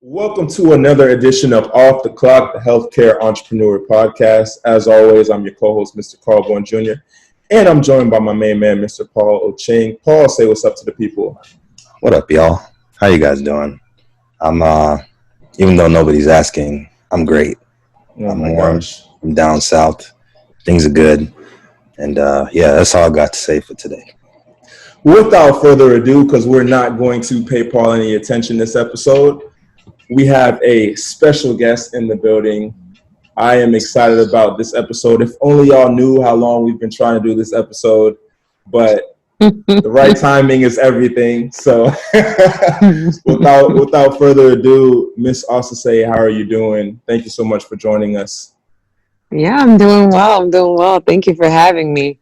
Welcome to another edition of Off the Clock, the Healthcare Entrepreneur Podcast. As always, I'm your co-host, Mr. Carl Jr., and I'm joined by my main man, Mr. Paul Ocheng. Paul, say what's up to the people. What up, y'all? How you guys doing? I'm even though nobody's asking, I'm great. I'm warm. I'm down south. Things are good. And that's all I got to say for today. Without further ado, because we're not going to pay Paul any attention this episode, we have a special guest in the building. I am excited about this episode. If only y'all knew how long we've been trying to do this episode, but the right timing is everything. So without further ado, Miss Osose, how are you doing? Thank you so much for joining us. Yeah, I'm doing well. Thank you for having me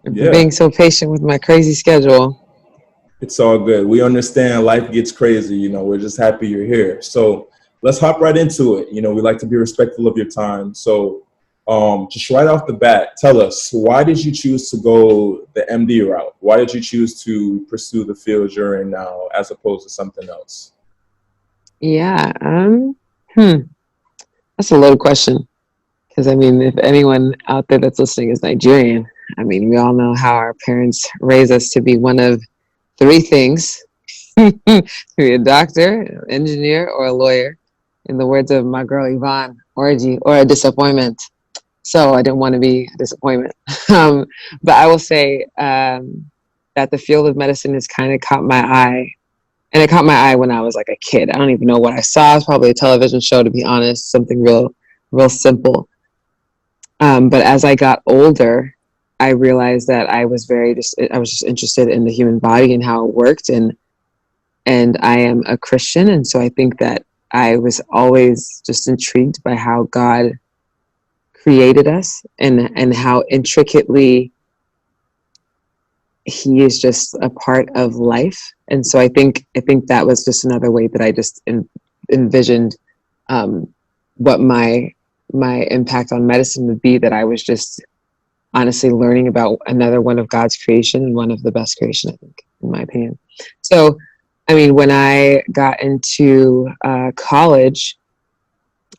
and for being so patient with my crazy schedule. It's all good. We understand life gets crazy. We're just happy you're here. So let's hop right into it. We like to be respectful of your time. So just right off the bat, tell us, why did you choose to go the MD route? Why did you choose to pursue the field you're in now as opposed to something else? Yeah. That's a loaded question. Because, if anyone out there that's listening is Nigerian, we all know how our parents raise us to be one of three things: to be a doctor, an engineer, or a lawyer. In the words of my girl Yvonne, or a disappointment. So I didn't want to be a disappointment. But I will say that the field of medicine has kind of caught my eye. And it caught my eye when I was like a kid. I don't even know what I saw. It was probably a television show, to be honest, something real simple. But as I got older, I realized that I was just interested in the human body and how it worked. And I am a Christian. And so I think that I was always just intrigued by how God created us and how intricately he is just a part of life. And so I think that was just another way that I just envisioned what my impact on medicine would be, that I was just honestly learning about another one of God's creation, and one of the best creation, I think, in my opinion. So, when I got into college,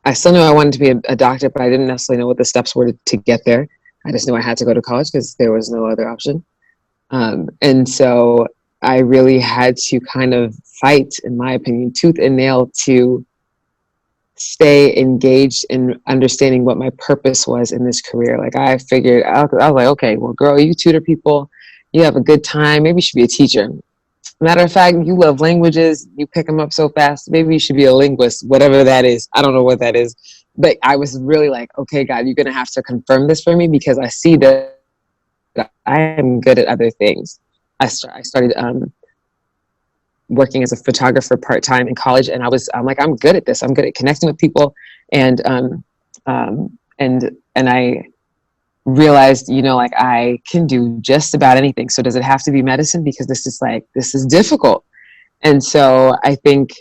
I still knew I wanted to be a doctor, but I didn't necessarily know what the steps were to get there. I just knew I had to go to college because there was no other option. And so I really had to kind of fight, in my opinion, tooth and nail to stay engaged in understanding what my purpose was in this career. Like I figured out, I was like, okay, well, girl, you tutor people, you have a good time. Maybe you should be a teacher. Matter of fact, you love languages. You pick them up so fast. Maybe you should be a linguist, whatever that is. I don't know what that is. But I was really like, okay, God, you're going to have to confirm this for me, because I see that I am good at other things. I started working as a photographer part-time in college, and I'm like, I'm good at this. I'm good at connecting with people. And I realized, I can do just about anything. So does it have to be medicine? Because this is difficult. And so I think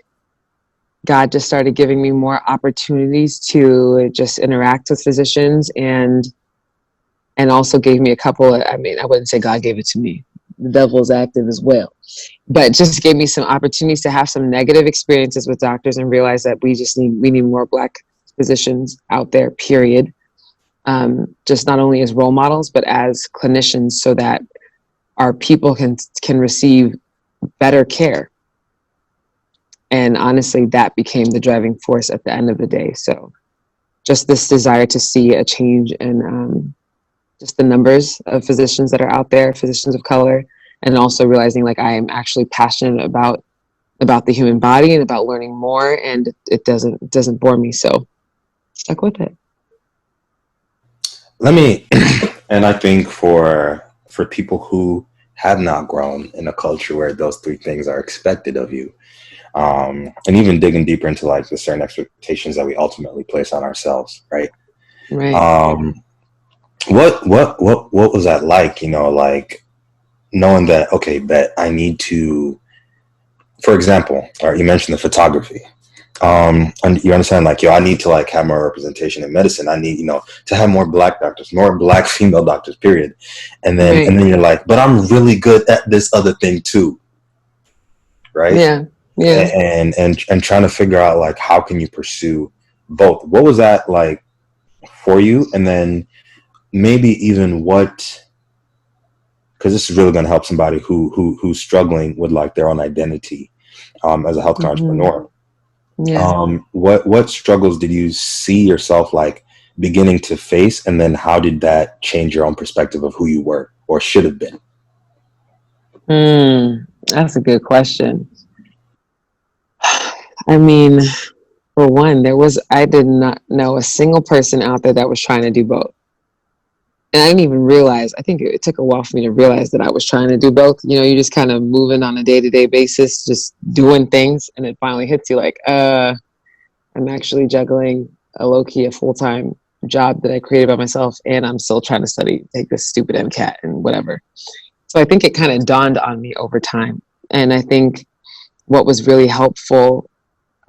God just started giving me more opportunities to just interact with physicians, and also gave me a couple of, I wouldn't say God gave it to me. The devil's active as well, but just gave me some opportunities to have some negative experiences with doctors, and realize that we need more Black physicians out there, period. Just not only as role models, but as clinicians, so that our people can receive better care. And honestly, that became the driving force at the end of the day. So just this desire to see a change in just the numbers of physicians that are out there, physicians of color, and also realizing like I am actually passionate about the human body and about learning more, and it doesn't bore me. So stuck with it. And I think for people who have not grown in a culture where those three things are expected of you, and even digging deeper into like the certain expectations that we ultimately place on ourselves, right? Right. What was that like? Like knowing that, okay, bet I need to, for example, or you mentioned the photography. And you understand, like, I need to like have more representation in medicine. I need, to have more Black doctors, more Black female doctors, period. And then, right. And then you're like, but I'm really good at this other thing too. Right. Yeah. Yeah. and trying to figure out like how can you pursue both. What was that like for you? And then maybe even what, because this is really going to help somebody who's struggling with like their own identity as a healthcare entrepreneur. Yeah. What struggles did you see yourself like beginning to face, and then how did that change your own perspective of who you were or should have been? That's a good question. I mean, for one, I did not know a single person out there that was trying to do both. And I didn't even realize, I think it took a while for me to realize that I was trying to do both. You know, you just kind of moving on a day-to-day basis, just doing things. And it finally hits you like, I'm actually juggling a full-time job that I created by myself. And I'm still trying to take this stupid MCAT and whatever. So I think it kind of dawned on me over time. And I think what was really helpful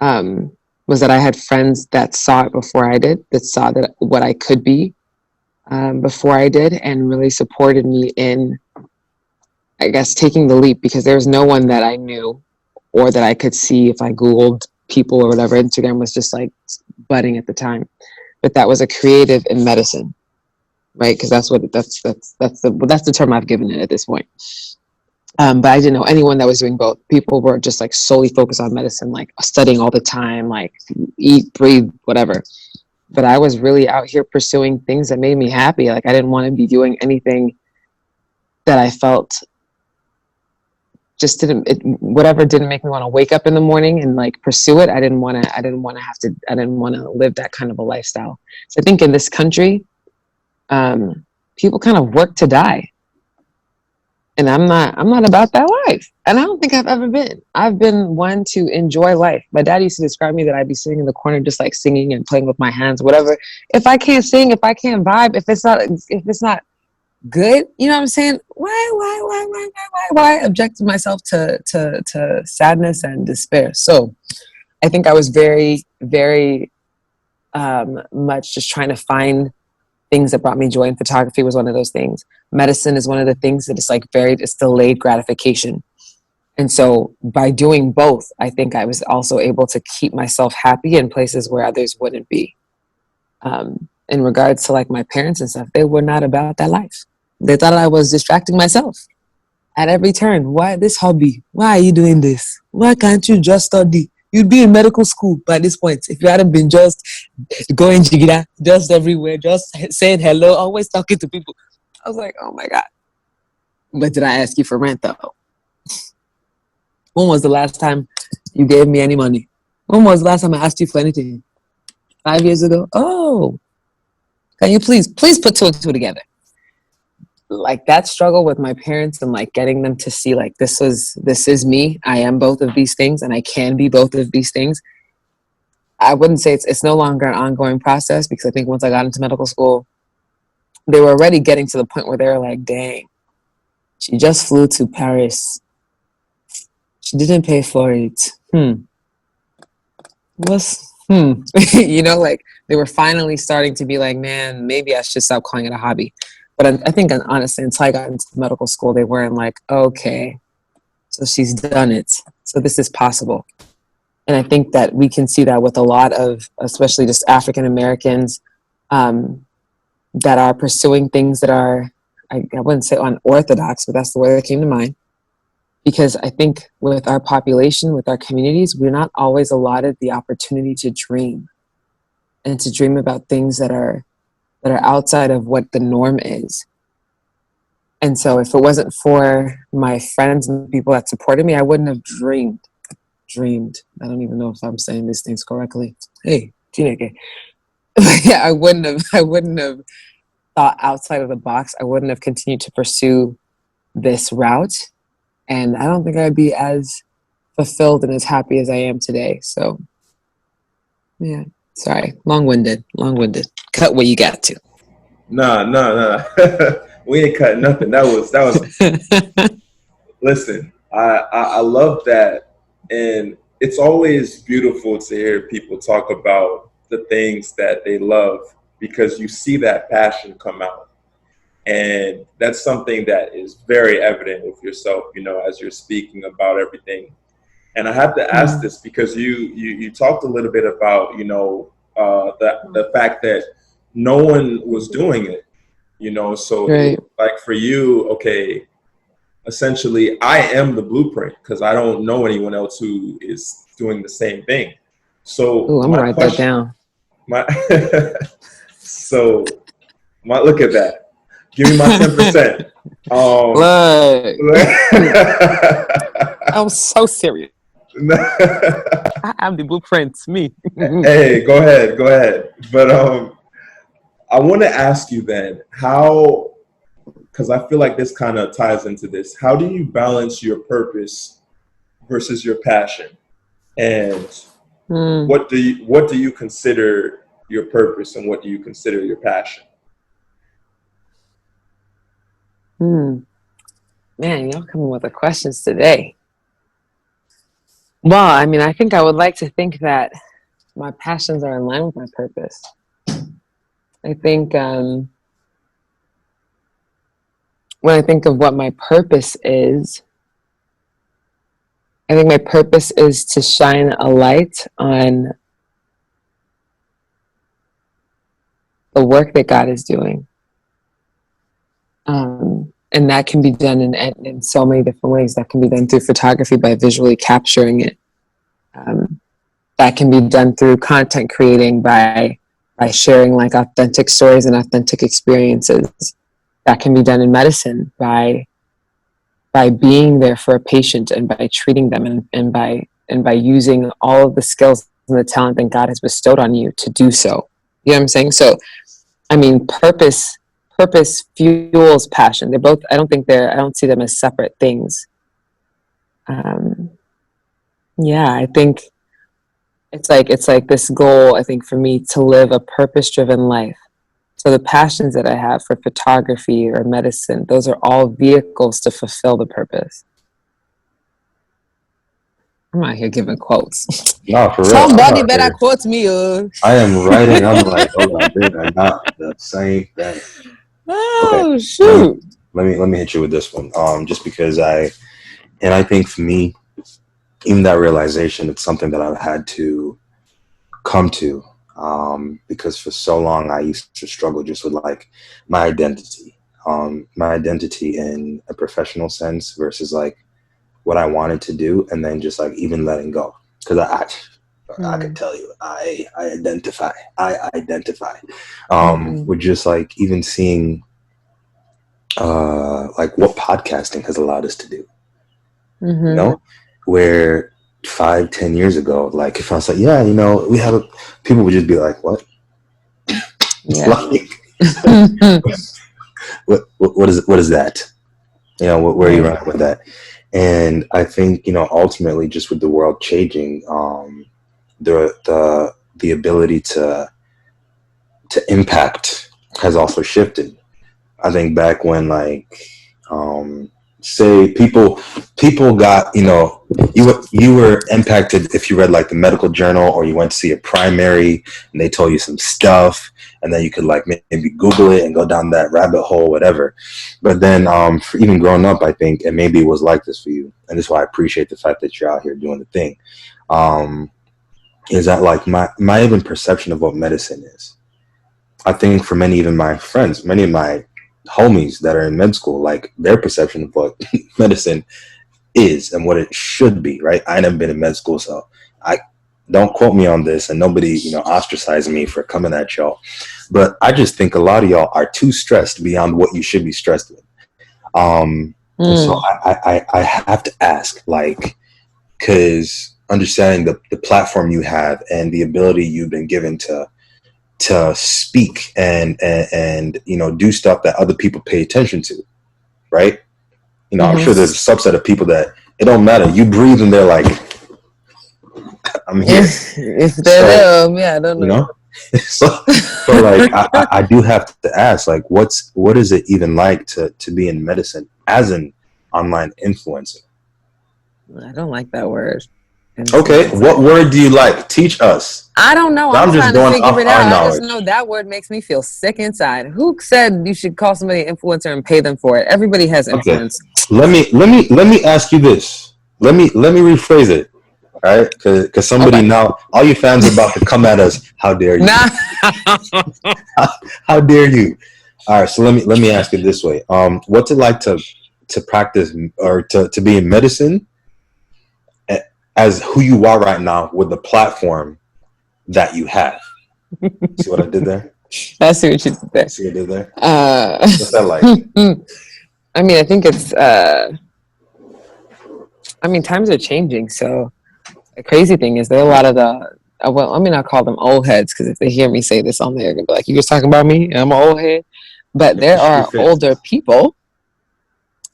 was that I had friends that saw it before I did, that saw that what I could be before I did, and really supported me in, I guess, taking the leap, because there was no one that I knew or that I could see if I Googled people or whatever. Instagram was just like budding at the time, but that was a creative in medicine, right? Because that's the term I've given it at this point. But I didn't know anyone that was doing both. People were just like solely focused on medicine, like studying all the time, like eat, breathe, whatever. But I was really out here pursuing things that made me happy. Like I didn't want to be doing anything that I felt whatever didn't make me want to wake up in the morning and like pursue it. I didn't want to live that kind of a lifestyle. So I think in this country, people kind of work to die. And I'm not about that life. And I don't think I've ever been. I've been one to enjoy life. My dad used to describe me that I'd be sitting in the corner just like singing and playing with my hands, whatever. If I can't sing, if I can't vibe, if it's not good, you know what I'm saying? Why object to myself to sadness and despair? So I think I was very, very much just trying to find things that brought me joy, and photography was one of those things. Medicine is one of the things that is like it's delayed gratification. And so by doing both, I think I was also able to keep myself happy in places where others wouldn't be. In regards to like my parents and stuff, they were not about that life. They thought I was distracting myself at every turn. Why this hobby? Why are you doing this? Why can't you just study? You'd be in medical school by this point if you hadn't been just going jigida, just everywhere, just saying hello, always talking to people. I was like, oh my God. But did I ask you for rent though? When was the last time you gave me any money? When was the last time I asked you for anything? 5 years ago? Oh, can you please put two and two together? Like that struggle with my parents and like getting them to see like this is me. I am both of these things and I can be both of these things. I wouldn't say it's no longer an ongoing process, because I think once I got into medical school, they were already getting to the point where they were like, dang, she just flew to Paris. She didn't pay for it. You know, like they were finally starting to be like, man, maybe I should stop calling it a hobby. But I think honestly, until I got into medical school, they weren't like, okay, so she's done it. So this is possible. And I think that we can see that with a lot of, especially just African Americans, that are pursuing things that are, I wouldn't say unorthodox, but that's the word that came to mind. Because I think with our population, with our communities, we're not always allotted the opportunity to dream and to dream about things that are outside of what the norm is. And so if it wasn't for my friends and the people that supported me, I wouldn't have dreamed. I don't even know if I'm saying these things correctly. Hey, Chineke. Yeah, I wouldn't have thought outside of the box. I wouldn't have continued to pursue this route. And I don't think I'd be as fulfilled and as happy as I am today. So, yeah, sorry, long-winded. Cut what you got to. Nah. We ain't cutting nothing. That was. Listen, I love that, and it's always beautiful to hear people talk about the things that they love, because you see that passion come out. And that's something that is very evident with yourself, you know, as you're speaking about everything. And I have to ask this because you talked a little bit about, the fact that no one was doing it, so Right. like for you, okay, essentially I am the blueprint because I don't know anyone else who is doing the same thing. So Ooh, I'm gonna write that down. Look at that. Give me my 10%. Look. I'm so serious. I'm the blueprint, me. Hey, go ahead. But I want to ask you then, how, because I feel like this kind of ties into this, how do you balance your purpose versus your passion? And what do you consider your purpose and what do you consider your passion? Man, y'all coming with the questions today. Well, I mean, I think I would like to think that my passions are in line with my purpose. I think when I think of what my purpose is, I think my purpose is to shine a light on the work that God is doing. And that can be done in so many different ways. That can be done through photography by visually capturing it. That can be done through content creating by sharing like authentic stories and authentic experiences. That can be done in medicine by being there for a patient and by treating them and by using all of the skills and the talent that God has bestowed on you to do so. You know what I'm saying? So, I mean, purpose fuels passion. They're both, I don't see them as separate things. I think it's like this goal, I think, for me to live a purpose-driven life. So the passions that I have for photography or medicine, those are all vehicles to fulfill the purpose. I'm out here giving quotes. No, for real. Somebody better quote me. I am writing. I'm like, oh, I did not the same thing. Oh, okay. Shoot. Let me hit you with this one. Just because I think for me, even that realization, it's something that I've had to come to. Because for so long I used to struggle just with like my identity in a professional sense versus like what I wanted to do, and then just like even letting go. Because I could tell you, I identify with just like even seeing like what podcasting has allowed us to do. Where 5-10 years ago, like if I was like, yeah, we have people would just be like, what? Yeah. Like, what is that? Where are you running with that? And I think, ultimately just with the world changing, the ability to impact has also shifted. I think back when like, say people got, you were impacted if you read like the medical journal or you went to see a primary and they told you some stuff, and then you could like maybe Google it and go down that rabbit hole, whatever. But then for even growing up, I think, and maybe it was like this for you, and this is why I appreciate the fact that you're out here doing the thing, is that like my even perception of what medicine is. I think for many, even my friends, many of my homies that are in med school, like their perception of what medicine is and what it should be, right? I never been in med school, so I don't quote me on this, and nobody, ostracize me for coming at y'all. But I just think a lot of y'all are too stressed beyond what you should be stressed with. And so I have to ask, like, because understanding the platform you have and the ability you've been given to speak and do stuff that other people pay attention to, right? I'm sure there's a subset of people that it don't matter. You breathe and they're like, I'm here. If they're I don't know. So like I do have to ask, like, what is it even like to be in medicine as an online influencer? I don't like that word. Okay, what word do you like? Teach us. I don't know. I'm just trying to going figure it out. knowledge. I just know that word makes me feel sick inside. Who said you should call somebody an influencer and pay them for it? Everybody has influence. Okay. Let me ask you this. Let me rephrase it. right? Because somebody now, all you fans are about to come at us. How dare you? Nah. How dare you? All right, so let me ask it this way. What's it like to practice or to be in medicine as who you are right now with the platform that you have? See what I did there? I see what you did there. See what I did there? What's that like? I mean, I think it's, times are changing. So the crazy thing is there are a lot of the, I'll call them old heads, because if they hear me say this on there, they're going to be like, you just talking about me? I'm an old head. But there are older people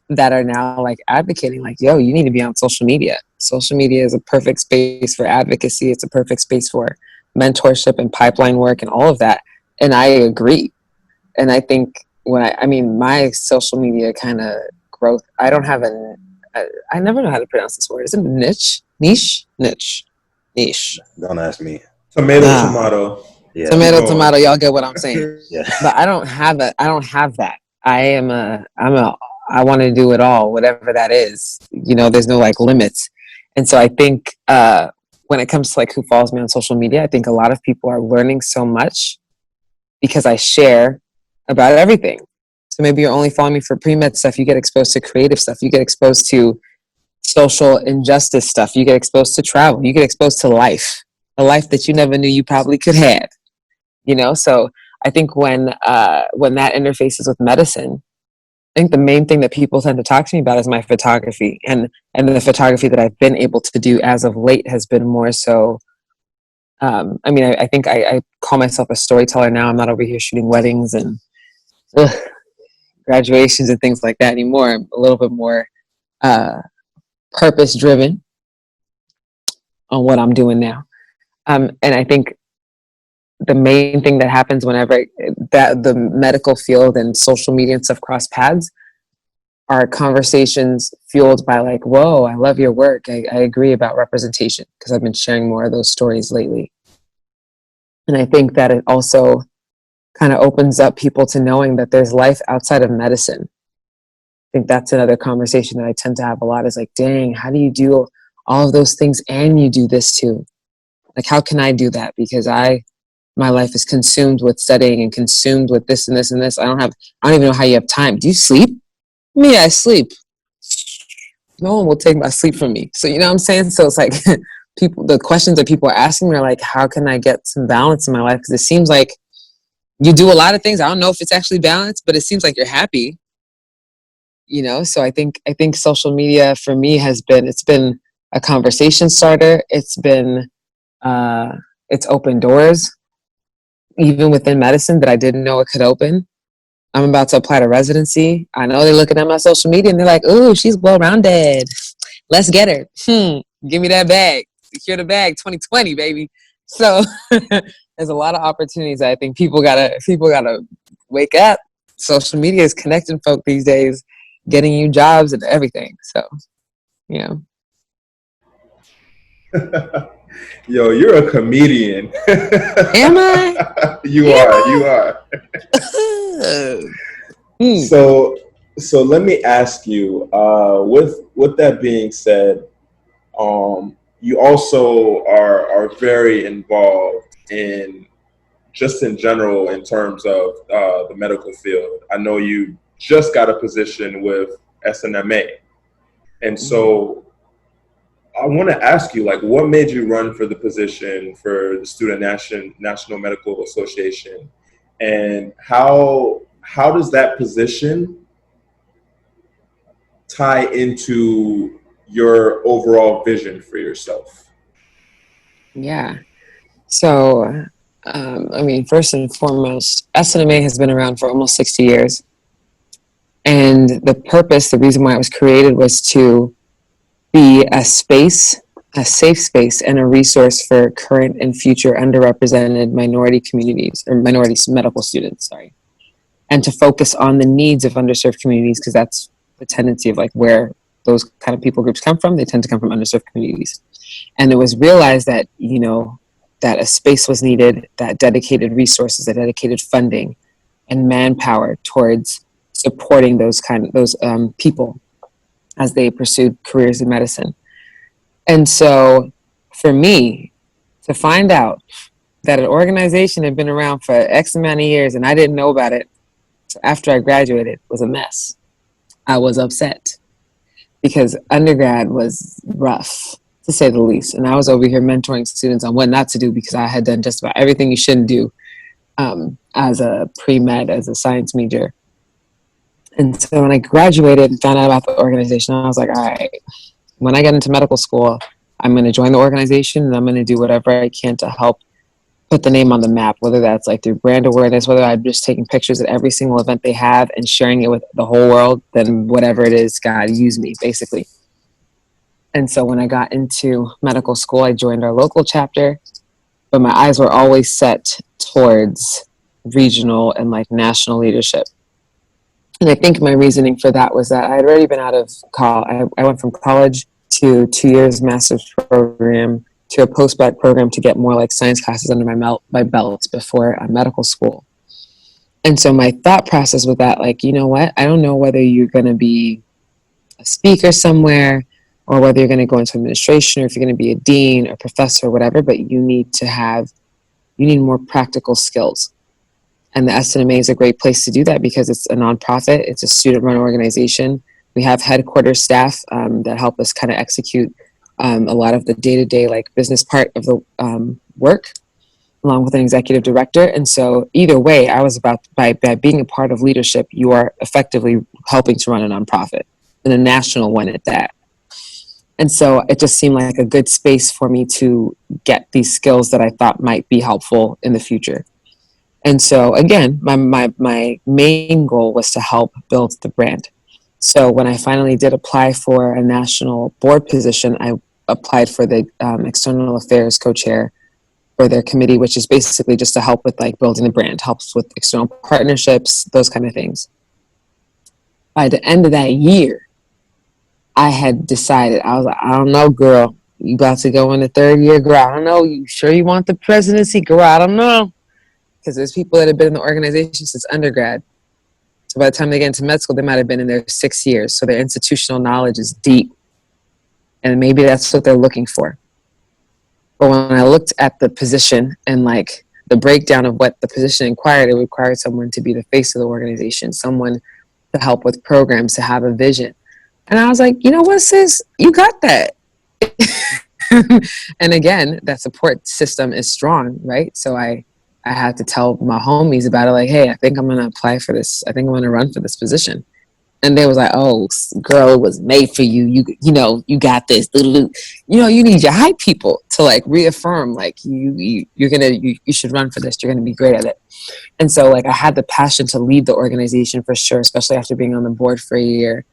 that are now like advocating, like, yo, you need to be on social media. Social media is a perfect space for advocacy. It's a perfect space for mentorship and pipeline work and all of that. And I agree. And I think my social media kind of growth, I don't have I never know how to pronounce this word. Is it niche? Don't ask me. Tomato. Yeah. Tomato. Y'all get what I'm saying. Yeah. But I don't have that. I want to do it all, whatever that is. There's no like limits. And so I think when it comes to like who follows me on social media, I think a lot of people are learning so much because I share about everything. So maybe you're only following me for pre-med stuff. You get exposed to creative stuff. You get exposed to social injustice stuff. You get exposed to travel. You get exposed to life, a life that you never knew you probably could have. So I think when that interfaces with medicine, I think the main thing that people tend to talk to me about is my photography, and the photography that I've been able to do as of late has been more so. I think I call myself a storyteller now. I'm not over here shooting weddings and graduations and things like that anymore. I'm a little bit more purpose driven on what I'm doing now. And I think the main thing that happens whenever that the medical field and social media and stuff cross paths are conversations fueled by like, whoa, I love your work. I agree about representation, because I've been sharing more of those stories lately. And I think that it also kind of opens up people to knowing that there's life outside of medicine. I think that's another conversation that I tend to have a lot, is like, dang, how do you do all of those things and you do this too? Like, how can I do that? Because my life is consumed with studying and consumed with this and this and this. I don't even know how you have time. Do you sleep? Me, I sleep. No one will take my sleep from me. So, you know what I'm saying? So it's like the questions that people are asking me are like, how can I get some balance in my life? Because it seems like you do a lot of things. I don't know if it's actually balanced, but it seems like you're happy. So I think social media for me it's been a conversation starter. It's been, it's opened doors, even within medicine, that I didn't know it could open. I'm about to apply to residency. I know they're looking at my social media and they're like, ooh, she's well-rounded. Let's get her. Give me that bag. Secure the bag, 2020, baby. So there's a lot of opportunities. I think people gotta wake up. Social media is connecting folk these days, getting you jobs and everything. So, Yo, you're a comedian. Am I? You are. So let me ask you, with that being said, you also are very involved in general in terms of the medical field. I know you just got a position with SNMA, and so I want to ask you, like, what made you run for the position for the Student National Medical Association, and how does that position tie into your overall vision for yourself? Yeah. So, first and foremost, SNMA has been around for almost 60 years. And the reason why it was created was to be a safe space, and a resource for current and future underrepresented minority communities, or minority medical students, and to focus on the needs of underserved communities, because that's the tendency of like where those kind of people groups come from. They tend to come from underserved communities. And it was realized that, that a space was needed, that dedicated resources, that dedicated funding and manpower towards supporting those people as they pursued careers in medicine. And so for me to find out that an organization had been around for X amount of years and I didn't know about it after I graduated was a mess. I was upset because undergrad was rough, to say the least. And I was over here mentoring students on what not to do because I had done just about everything you shouldn't do as a pre-med, as a science major. And so when I graduated and found out about the organization, I was like, all right, when I get into medical school, I'm going to join the organization and I'm going to do whatever I can to help put the name on the map, whether that's like through brand awareness, whether I'm just taking pictures at every single event they have and sharing it with the whole world, then whatever it is, God, use me, basically. And so when I got into medical school, I joined our local chapter, but my eyes were always set towards regional and like national leadership. And I think my reasoning for that was that I had already been out of college. I went from college to 2 years master's program to a post-bac program to get more like science classes under my belt before medical school. And so my thought process with that, like, you know what? I don't know whether you're going to be a speaker somewhere or whether you're going to go into administration or if you're going to be a dean or professor or whatever, but you need more practical skills. And the SNMA is a great place to do that because it's a nonprofit. It's a student-run organization. We have headquarters staff that help us kind of execute a lot of the day-to-day like business part of the work, along with an executive director. And so either way, I was about by being a part of leadership, you are effectively helping to run a nonprofit and a national one at that. And so it just seemed like a good space for me to get these skills that I thought might be helpful in the future. And so again, my main goal was to help build the brand. So when I finally did apply for a national board position, I applied for the external affairs co-chair for their committee, which is basically just to help with like building the brand, helps with external partnerships, those kind of things. By the end of that year, I had decided, I was like, I don't know, girl, you about to go in the third year, girl. I don't know. You sure you want the presidency, girl? I don't know. Because there's people that have been in the organization since undergrad. So by the time they get into med school, they might have been in there 6 years. So their institutional knowledge is deep. And maybe that's what they're looking for. But when I looked at the position and like the breakdown of what the position required, it required someone to be the face of the organization, someone to help with programs, to have a vision. And I was like, you know what, sis? You got that. And again, that support system is strong, right? So I had to tell my homies about it, like, hey, I think I'm going to apply for this. I think I'm going to run for this position. And they was like, oh, girl, it was made for you. You know, you got this. You know, you need your hype people to like reaffirm, like you should run for this. You're going to be great at it. And so like I had the passion to lead the organization for sure, especially after being on the board for a year.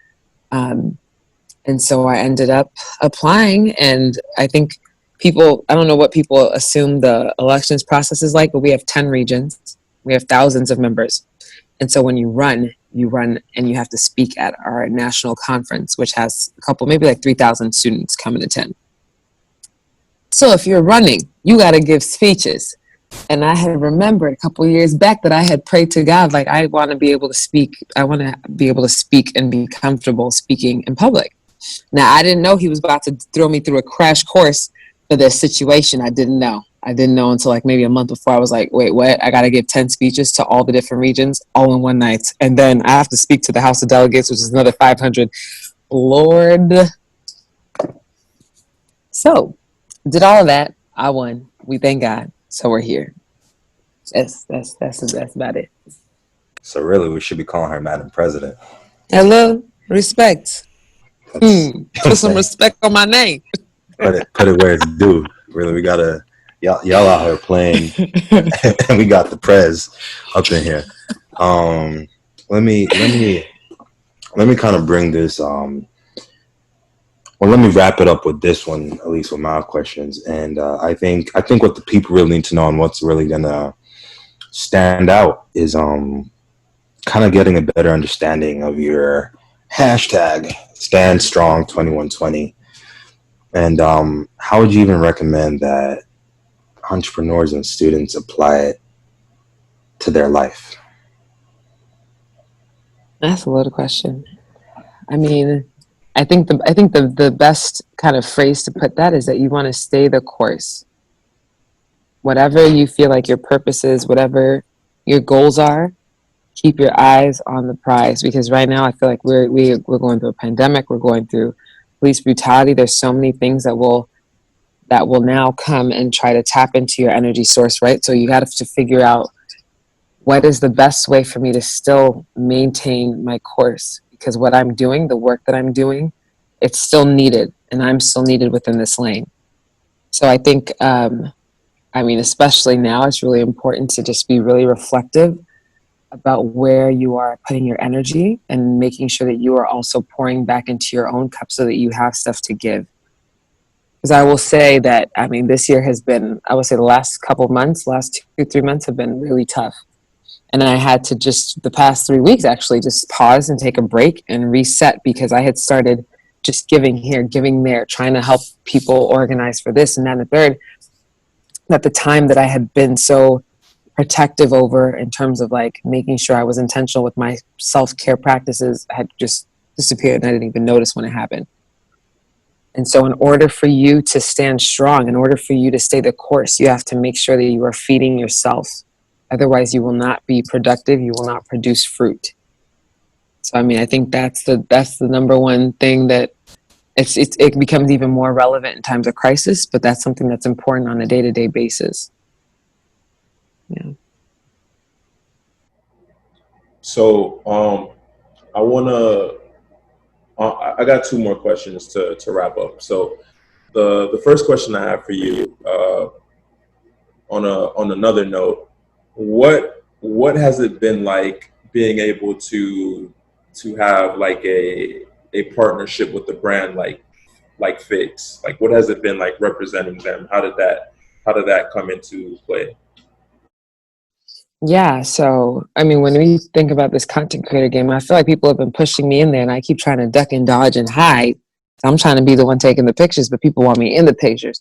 And so I ended up applying, and I think I don't know what people assume the elections process is like, but we have 10 regions. We have thousands of members. And so when you run and you have to speak at our national conference, which has a couple, maybe like 3,000 students come and attend. So if you're running, you got to give speeches. And I had remembered a couple of years back that I had prayed to God, like, I want to be able to speak. I want to be able to speak and be comfortable speaking in public. Now, I didn't know he was about to throw me through a crash course for this situation. I didn't know until like maybe a month before. I was like, wait, what? I got to give 10 speeches to all the different regions all in one night. And then I have to speak to the House of Delegates, which is another 500. Lord. So did all of that. I won. We thank God. So we're here. That's about it. So really, we should be calling her Madam President. Hello, respect. Put some respect on my name. Put it where it's due. Really, we gotta y'all out here playing, and we got the prez up in here. Let me kind of bring this. Well, let me wrap it up with this one, at least with my questions. And I think what the people really need to know and what's really gonna stand out is kind of getting a better understanding of your hashtag Stand Strong 2120. And how would you even recommend that entrepreneurs and students apply it to their life? That's a loaded question. I mean, the best kind of phrase to put that is that you want to stay the course. Whatever you feel like your purpose is, whatever your goals are, keep your eyes on the prize, because right now I feel like we're going through a pandemic, we're going through police brutality. There's so many things that will now come and try to tap into your energy source, right? So you have to figure out what is the best way for me to still maintain my course, because what I'm doing, the work that I'm doing, it's still needed, and I'm still needed within this lane. So I think, especially now, it's really important to just be really reflective about where you are putting your energy and making sure that you are also pouring back into your own cup so that you have stuff to give. Because I will say that, this year has been, I would say the last couple of months, last 2-3 months have been really tough. And I had to just, the past 3 weeks actually, just pause and take a break and reset, because I had started just giving here, giving there, trying to help people organize for this and that and the third. At the time that I had been so protective over, in terms of like making sure I was intentional with my self-care practices, had just disappeared, and I didn't even notice when it happened. And so in order for you to stand strong, in order for you to stay the course, you have to make sure that you are feeding yourself. Otherwise, you will not be productive. You will not produce fruit. So, I think that's the number one thing that it becomes even more relevant in times of crisis, but that's something that's important on a day-to-day basis. Yeah. So I got 2 more questions to wrap up. So the first question I have for you, on another note, what has it been like being able to have like a partnership with the brand like Figs? Like, what has it been like representing them? How did that come into play? Yeah. So, when we think about this content creator game, I feel like people have been pushing me in there, and I keep trying to duck and dodge and hide. I'm trying to be the one taking the pictures, but people want me in the pictures.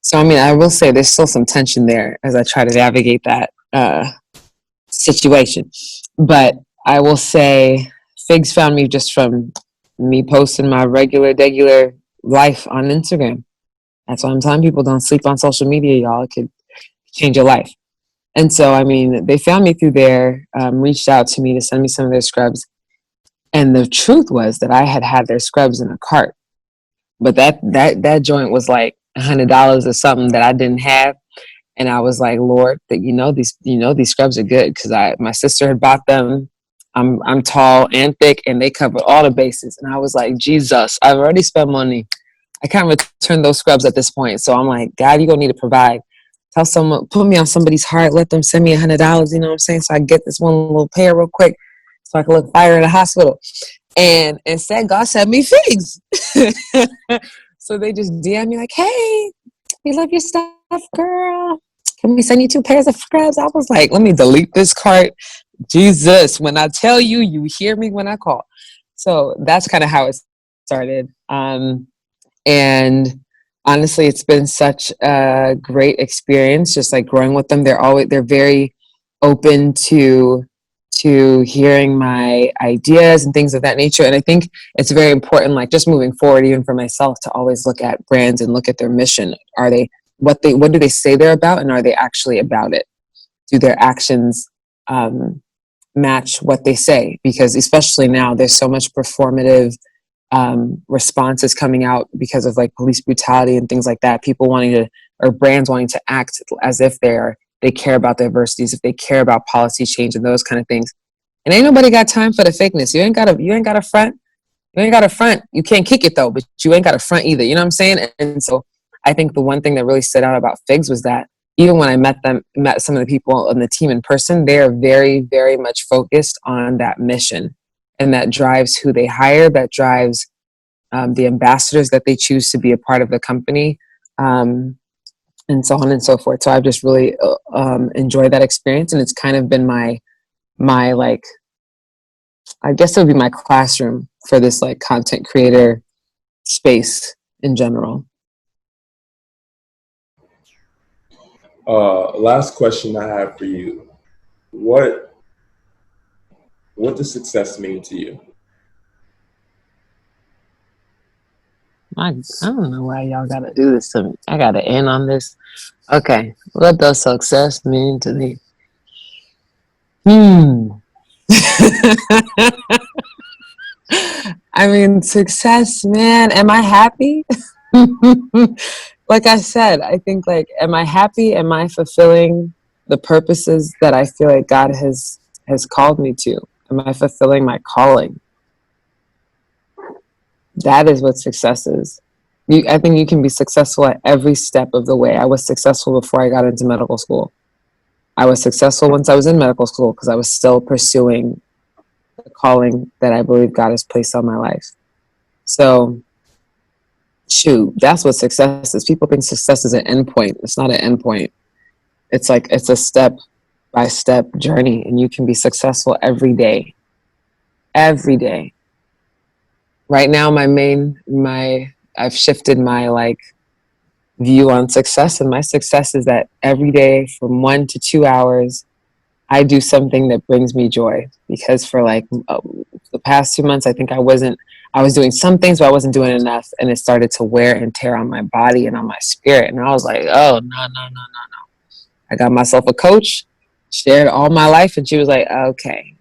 So, I will say there's still some tension there as I try to navigate that situation. But I will say Figs found me just from me posting my regular life on Instagram. That's why I'm telling people, don't sleep on social media, y'all. It could change your life. And so, they found me through there, reached out to me to send me some of their scrubs. And the truth was that I had their scrubs in a cart, but that joint was like $100 or something that I didn't have. And I was like, Lord, that these scrubs are good, because my sister had bought them. I'm tall and thick, and they cover all the bases. And I was like, Jesus, I've already spent money. I can't return those scrubs at this point. So I'm like, God, you're gonna need to provide. Tell someone, put me on somebody's heart, let them send me $100, you know what I'm saying? So I get this one little pair real quick so I can look fire in the hospital. And instead, God sent me Figs. So they just DM me like, hey, we love your stuff, girl. Can we send you 2 pairs of scrubs? I was like, let me delete this cart. Jesus, when I tell you, you hear me when I call. So that's kind of how it started. And honestly, it's been such a great experience, just like growing with them. They're very open to hearing my ideas and things of that nature. And I think it's very important, like just moving forward, even for myself, to always look at brands and look at their mission. What do they say they're about, and are they actually about it? Do their actions match what they say? Because especially now, there's so much performative responses coming out because of like police brutality and things like that. People or brands wanting to act as if they care about diversity, if they care about policy change and those kind of things. And ain't nobody got time for the fakeness. You ain't got to front. You ain't got to front. You can't kick it though, but you ain't got to front either. You know what I'm saying? And so I think the one thing that really stood out about Figs was that even when I met some of the people on the team in person, they are very, very much focused on that mission. And that drives who they hire, that drives the ambassadors that they choose to be a part of the company, and so on and so forth. So I've just really enjoyed that experience. And it's kind of been my like, I guess it would be my classroom for this like content creator space in general. Last question I have for you. What does success mean to you? I don't know why y'all gotta do this to me. I gotta end on this. Okay. What does success mean to me? I mean, success, man. Am I happy? Like I said, I think like, am I happy? Am I fulfilling the purposes that I feel like God has called me to? Am I fulfilling my calling? That is what success is. I think you can be successful at every step of the way. I was successful before I got into medical school. I was successful once I was in medical school because I was still pursuing the calling that I believe God has placed on my life. So, shoot, that's what success is. People think success is an endpoint. It's not an endpoint. It's like, it's a step by step journey, and you can be successful every day. Every day. Right now, I've shifted my like view on success, and my success is that every day from 1 to 2 hours, I do something that brings me joy. Because for like the past 2 months, I think I was doing some things, but I wasn't doing enough, and it started to wear and tear on my body and on my spirit. And I was like, oh, no. I got myself a coach, shared all my life, and she was like, okay,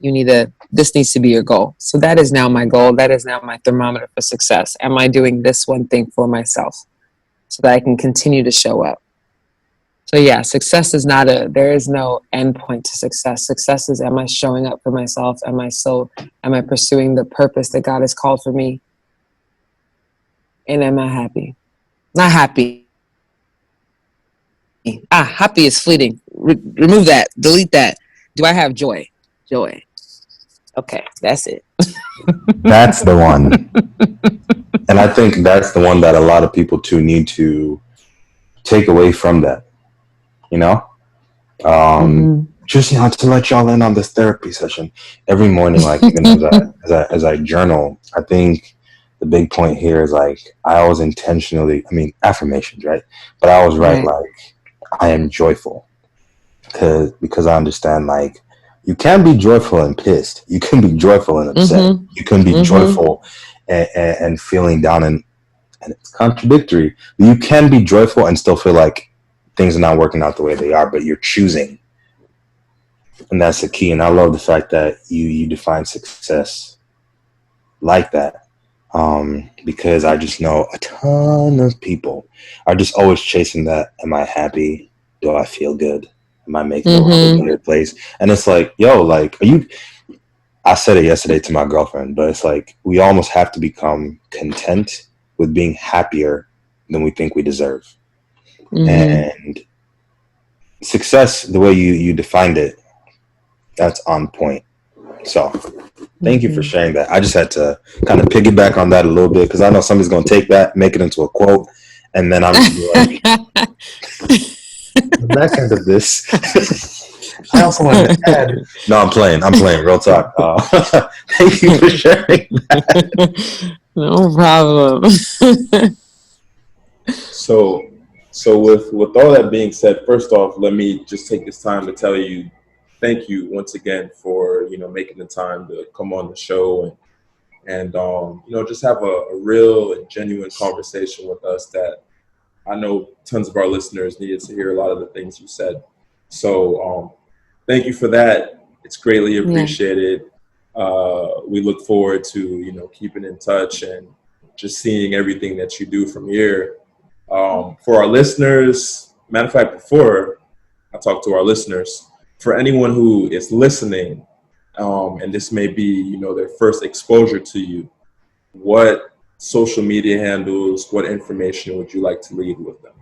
this needs to be your goal. So that is now my goal. That is now my thermometer for success. Am I doing this one thing for myself so that I can continue to show up? So yeah, success is there is no end point to success. Success is, am I showing up for myself? Am I pursuing the purpose that God has called for me? And am I happy? Not happy. Happy is fleeting. Remove that. Delete that. Do I have joy? Joy. Okay, that's it. That's the one. And I think that's the one that a lot of people too need to take away from that. Just to let y'all in on this therapy session every morning, like even as I journal, I think the big point here is like I always intentionally, affirmations, right? But I always write like I am joyful because I understand like you can be joyful and pissed, you can be joyful and upset, you can be joyful and feeling down, and it's contradictory. You can be joyful and still feel like things are not working out the way they are, but you're choosing. And that's the key. And I love the fact that you define success like that. Because I just know a ton of people are just always chasing that. Am I happy? Do I feel good? Am I making the world a better place? And it's like, yo, like, I said it yesterday to my girlfriend, but it's like, we almost have to become content with being happier than we think we deserve. And success, the way you defined it, that's on point. So thank you for sharing that. I just had to kind of piggyback on that a little bit because I know somebody's going to take that, make it into a quote, and then I'm going to be like, the back end of this. I also want to add. No, I'm playing. Real talk. Thank you for sharing that. No problem. So with all that being said, first off, let me just take this time to tell you thank you once again for making the time to come on the show and just have a real and genuine conversation with us that I know tons of our listeners needed to hear a lot of the things you said. So thank you for that. It's greatly appreciated. We look forward to keeping in touch and just seeing everything that you do from here. For our listeners, matter of fact, before I talk to our listeners, for anyone who is listening, and this may be, their first exposure to you, what social media handles, what information would you like to leave with them?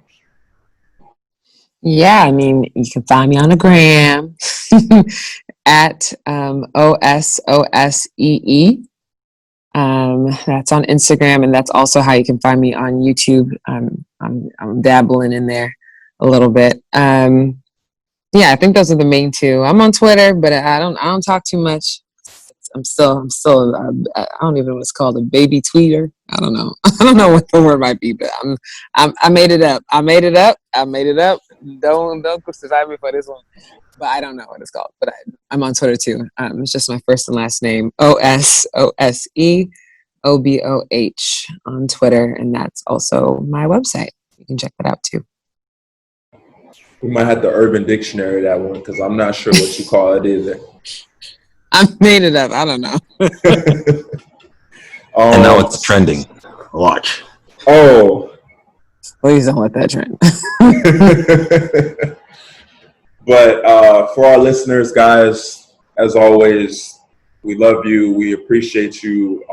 Yeah, you can find me on the gram at OSOSEE. That's on Instagram, and that's also how you can find me on YouTube. I'm dabbling in there a little bit. Yeah, I think those are the main two. I'm on Twitter, but I don't talk too much. I'm still I don't even know what it's called, a baby tweeter. I don't know. I don't know what the word might be, but I made it up. Don't crucify me for this one. But I don't know what it's called. But I'm on Twitter too. It's just my first and last name, OSOSE Oboh on Twitter, and that's also my website. You can check that out too. We might have to Urban Dictionary that one because I'm not sure what you call it either. I made it up. I don't know. And now it's trending. Watch. Oh. Please don't let that trend. But for our listeners, guys, as always, we love you. We appreciate you.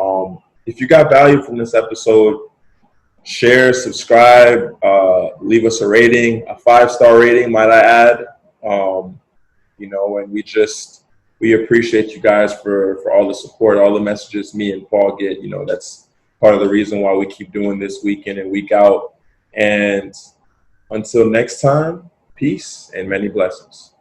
If you got value from this episode, share, subscribe, leave us a rating, a 5-star rating, might I add. And we appreciate you guys for all the support, all the messages me and Paul get. That's part of the reason why we keep doing this week in and week out. And until next time, peace and many blessings.